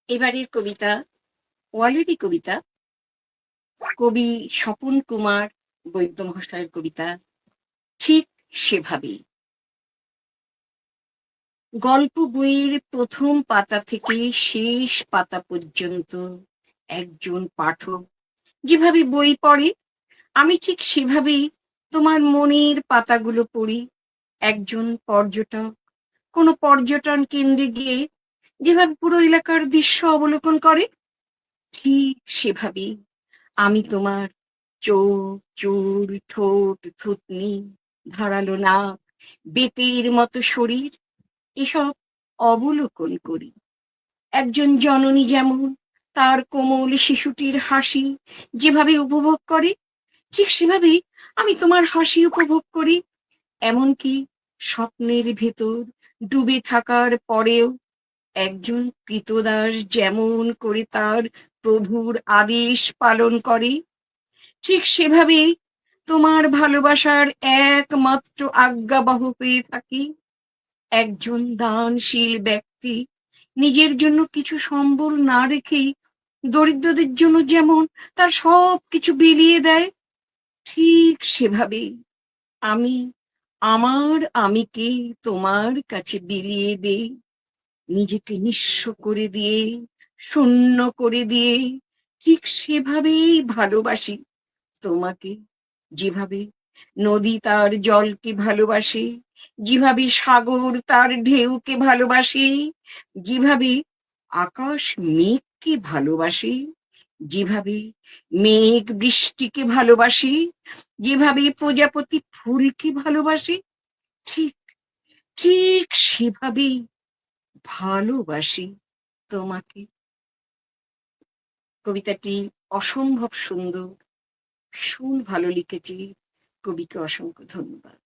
এবারের কবিতা ওয়ালেরই কবিতা, কবি স্বপন কুমার বৈদ্য মহাশয়ের কবিতা ঠিক সেভাবেই। গল্প বইয়ের প্রথম পাতা থেকে শেষ পাতা পর্যন্ত একজন পাঠক যেভাবে বই পড়ে, আমি ঠিক সেভাবেই তোমার মনের পাতাগুলো পড়ি। একজন পর্যটক কোনো পর্যটন কেন্দ্রে গিয়ে যেভাবে পুরো এলাকার দৃশ্য অবলোকন করে, ঠিক সেভাবেই আমি তোমার চোখ, চুল, ঠোঁট, থুতনি, ধারালো নাক, বেতের মতো শরীর এসব অবলোকন করি। একজন জননী যেমন তার কোমল শিশুটির হাসি যেভাবে উপভোগ করে, ঠিক সেভাবেই আমি তোমার হাসি উপভোগ করি। এমনকি স্বপ্নের ভেতর ডুবে থাকার পরেও একজন ক্রীতদাস যেমন করে তার প্রভুর আদেশ পালন করে, ঠিক সেভাবেই তোমার ভালোবাসার একমাত্র আজ্ঞাবহ হয়ে থাকি। একজন দানশীল ব্যক্তি নিজের জন্য কিছু সম্বল না রেখেই দরিদ্রদের জন্য যেমন তার সব কিছু বিলিয়ে দেয়, ঠিক সেভাবেই আমি আমার আমিকে তোমার কাছে বিলিয়ে দেই। নিজেকে নিঃস্ব করে দিয়ে, শূন্য করে দিয়ে, ঠিক সেভাবেই ভালোবাসি তোমাকে। যেভাবে নদী তার জলকে ভালোবাসে, যেভাবে সাগর তার ঢেউকে ভালোবাসে, যেভাবে আকাশ মেঘকে ভালোবাসে, যেভাবে মেঘ বৃষ্টিকে ভালোবাসে, যেভাবে প্রজাপতি ফুলকে ভালোবাসে, ঠিক ঠিক সেভাবেই ভালোবাসি তোমাকে। কবিতাটি অসম্ভব সুন্দর, ভীষণ ভালো লিখেছি। কবিকে অসংখ্য ধন্যবাদ।